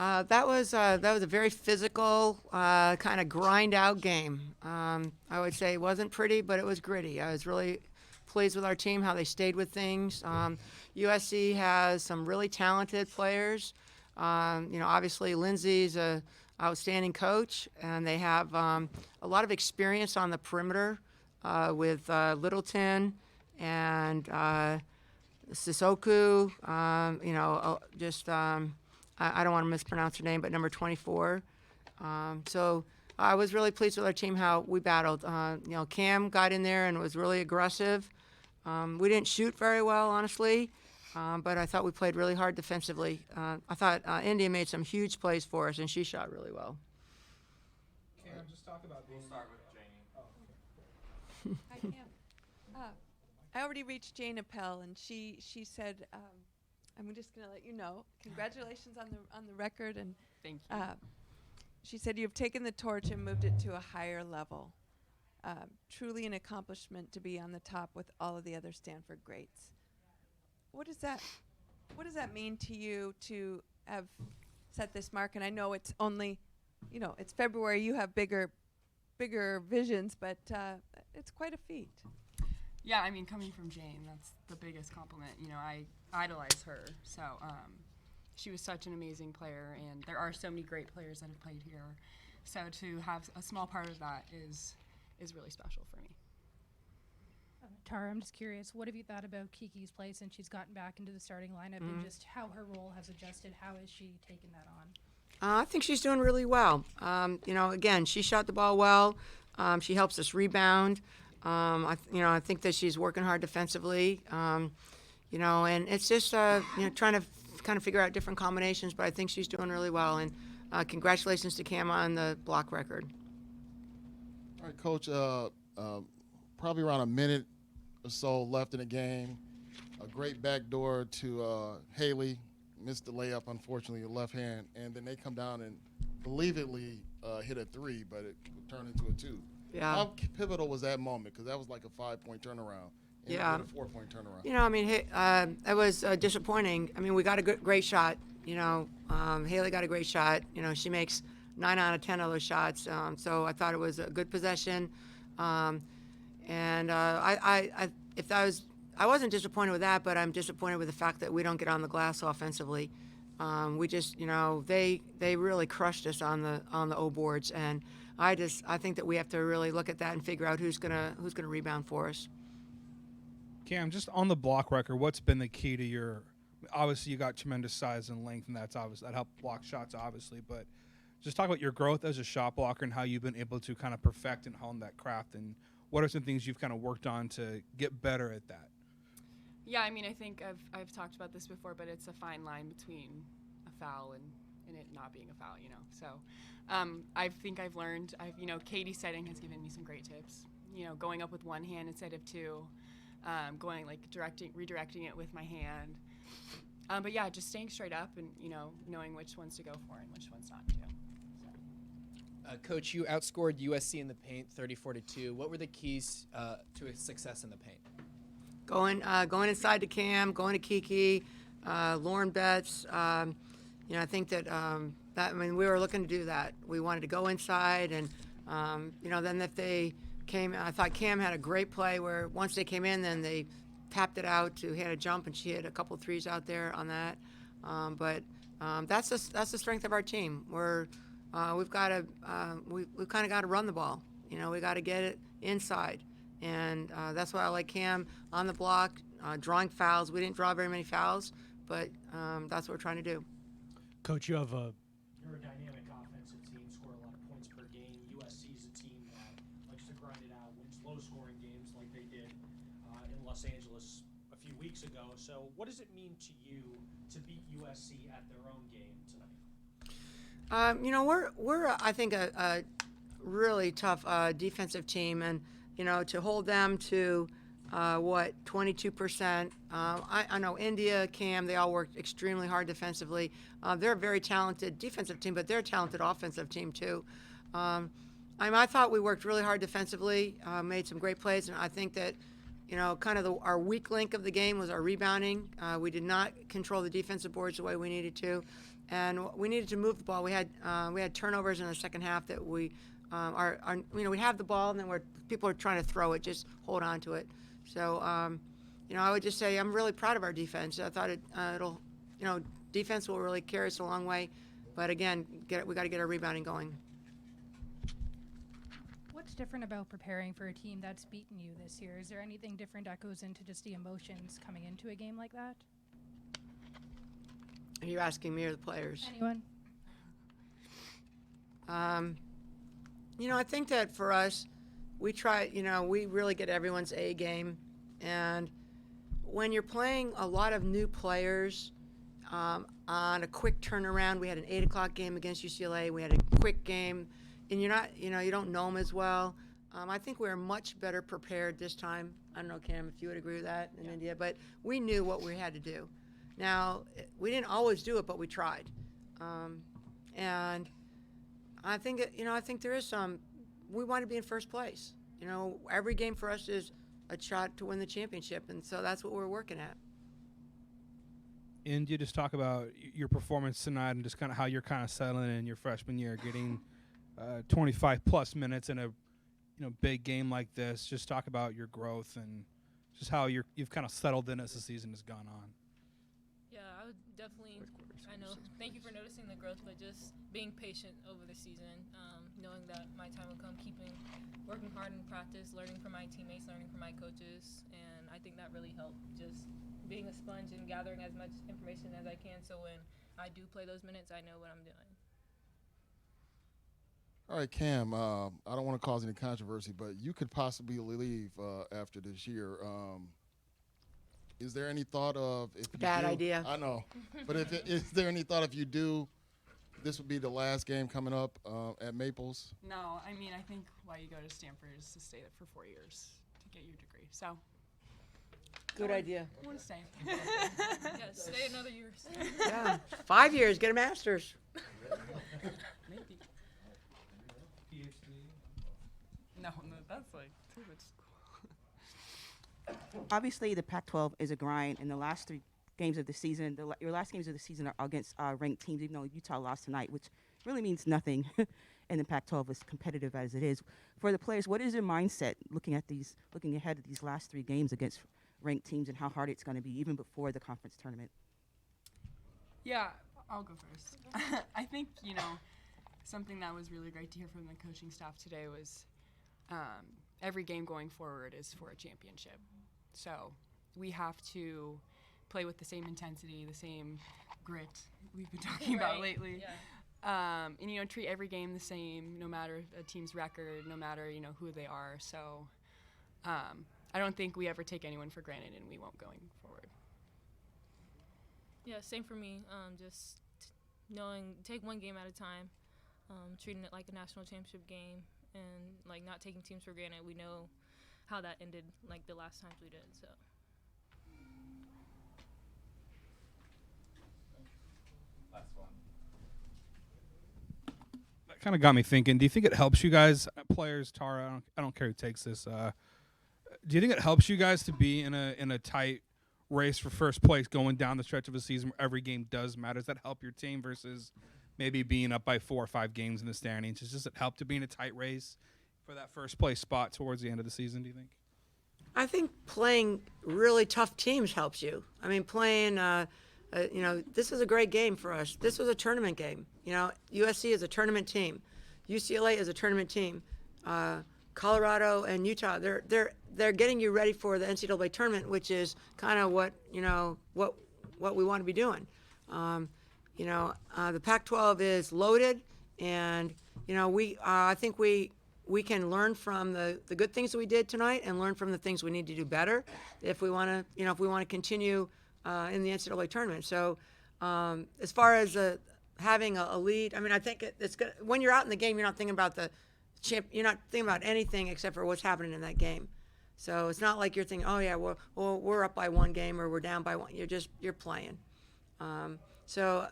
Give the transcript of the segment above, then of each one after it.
That was a very physical, kind of grind out game. I would say it wasn't pretty, but it was gritty. I was really pleased with our team, how they stayed with things. USC has some really talented players. Obviously Lindsay's a outstanding coach, and they have a lot of experience on the perimeter with Littleton and Sissoko. I don't want to mispronounce her name, but number 24. So I was really pleased with our team, how we battled. Cam got in there and was really aggressive. We didn't shoot very well, honestly, but I thought we played really hard defensively. I thought India made some huge plays for us, and she shot really well. Cam, just talk about being. We'll start with Janie. Oh, okay. Hi, Cam. I already reached Jane Appel, and she said, I'm just going to let you know, congratulations on the record, and Thank you. she said you've taken the torch and moved it to a higher level. Truly an accomplishment to be on the top with all of the other Stanford greats. What does that mean to you to have set this mark? And I know it's only, it's February. You have bigger visions, but it's quite a feat. Yeah, I mean, coming from Jane, that's the biggest compliment. I idolize her. So she was such an amazing player, and there are so many great players that have played here. So to have a small part of that is really special for me. Tara, I'm just curious, what have you thought about Kiki's play since she's gotten back into the starting lineup and just how her role has adjusted? How has she taken that on? I think she's doing really well. Again, she shot the ball well. She helps us rebound. I think that she's working hard defensively. And it's just trying to kind of figure out different combinations. But I think she's doing really well. And congratulations to Cam on the block record. All right, Coach. Probably around a minute or so left in the game. A great backdoor to Haley. Missed the layup, unfortunately, left hand. And then they come down and believably hit a three, but it turned into a two. Yeah. How pivotal was that moment? Because that was like a 5-point turnaround. And Yeah. a 4-point turnaround. It was disappointing. We got a great shot. Haley got a great shot. She makes 9 out of 10 of those shots. So I thought it was a good possession. I wasn't disappointed with that, but I'm disappointed with the fact that we don't get on the glass offensively. We just, they really crushed us on the O boards, and I think that we have to really look at that and figure out who's gonna rebound for us. Cam, just on the block record, what's been the key to your? Obviously, you got tremendous size and length, and that helped block shots, obviously. But just talk about your growth as a shot blocker and how you've been able to kind of perfect and hone that craft, and what are some things you've kind of worked on to get better at that? Yeah, I think I've talked about this before, but it's a fine line between a foul and it not being a foul, So I think I've learned. Katie Setting has given me some great tips. Going up with one hand instead of two, going redirecting it with my hand. But yeah, just staying straight up and knowing which ones to go for and which ones not to. Coach, you outscored USC in the paint 34-2. What were the keys to its success in the paint? Going inside to Cam, going to Kiki, Lauren Betts. I think that we were looking to do that. We wanted to go inside, and then if they came, I thought Cam had a great play where once they came in, then they tapped it out to hit a jump, and she hit a couple threes out there on that. But that's the strength of our team. We've kind of got to run the ball. We got to get it inside. And that's why I like Cam on the block, drawing fouls. We didn't draw very many fouls, but that's what we're trying to do. Coach, you're a dynamic offensive team, score a lot of points per game. USC is a team that likes to grind it out, wins low-scoring games like they did in Los Angeles a few weeks ago. So what does it mean to you to beat USC at their own game tonight? We're I think a really tough defensive team, and to hold them to 22%. I know India, Cam, they all worked extremely hard defensively. They're a very talented defensive team, but they're a talented offensive team too. I thought we worked really hard defensively, made some great plays, and I think that kind of our weak link of the game was our rebounding. We did not control the defensive boards the way we needed to, and we needed to move the ball. We had turnovers in the second half that we we have the ball, and then people are trying to throw it, just hold on to it. So I would just say I'm really proud of our defense. I thought it'll defense will really carry us a long way, but again, we got to get our rebounding going. What's different about preparing for a team that's beaten you this year? Is there anything different that goes into just the emotions coming into a game like that? Are you asking me or the players? Anyone? I think that for us, we try, we really get everyone's A game. And when you're playing a lot of new players on a quick turnaround, we had an 8 o'clock game against UCLA. We had a quick game. And you're not, you don't know them as well. I think we're much better prepared this time. I don't know, Cam, if you would agree with that in India, but we knew what we had to do. Now, we didn't always do it, but we tried. And I think, I think there is we want to be in first place. Every game for us is a shot to win the championship, and so that's what we're working at. And you just talk about your performance tonight and just kind of how you're kind of settling in your freshman year, getting 25 plus minutes in a big game like this. Just talk about your growth and just how you've kind of settled in as the season has gone on. Yeah, I would definitely. I know. Thank you for noticing the growth, but just being patient over the season, knowing that my time will come, working hard in practice, learning from my teammates, learning from my coaches, and I think that really helped. Just being a sponge and gathering as much information as I can, so when I do play those minutes, I know what I'm doing. All right, Cam, I don't want to cause any controversy, but you could possibly leave after this year. Is there any thought of if you Bad do, idea. I know, but is there any thought if you do, this would be the last game coming up at Maples? No, I mean, I think why you go to Stanford is to stay there for 4 years to get your degree. So Good idea. I want to stay. Yeah, stay another year. Yeah, 5 years, get a master's. Maybe. No, that's like too much school. Obviously, the Pac-12 is a grind, and the last three games of the season, your last games of the season are against ranked teams, even though Utah lost tonight, which really means nothing. And the Pac-12 is competitive as it is. For the players, what is your mindset looking ahead at these last three games against ranked teams and how hard it's going to be even before the conference tournament? Yeah, I'll go first. I think, something that was really great to hear from the coaching staff today was every game going forward is for a championship. So we have to play with the same intensity, the same grit we've been talking about lately. Yeah. And treat every game the same, no matter a team's record, no matter who they are. So I don't think we ever take anyone for granted, and we won't going forward. Yeah, same for me. Just knowing, take one game at a time, treating it like a national championship game, and not taking teams for granted. We know how that ended, the last times we did. So. Last one. That kind of got me thinking. Do you think it helps you guys, players, Tara? I don't care who takes this. Do you think it helps you guys to be in a tight race for first place going down the stretch of a season where every game does matter? Does that help your team versus maybe being up by 4 or 5 games in the standings? Does it help to be in a tight race for that first place spot towards the end of the season, do you think? I think playing really tough teams helps you. I mean, playing, this is a great game for us. This was a tournament game. USC is a tournament team. UCLA is a tournament team. Colorado and Utah, they're getting you ready for the NCAA tournament, which is kind of what we want to be doing. The Pac-12 is loaded, and I think we can learn from the good things that we did tonight and learn from the things we need to do better if we want to continue in the NCAA tournament. So as far as having a lead, I mean, I think it's good. When you're out in the game, you're not thinking about you're not thinking about anything except for what's happening in that game. So it's not like you're thinking, oh yeah, we're up by 1 game or we're down by 1. You're playing. So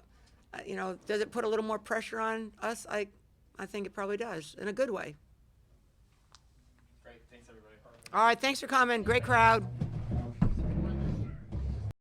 does it put a little more pressure on us? I think it probably does in a good way. Great. Thanks, everybody. All right, thanks for coming. Great crowd.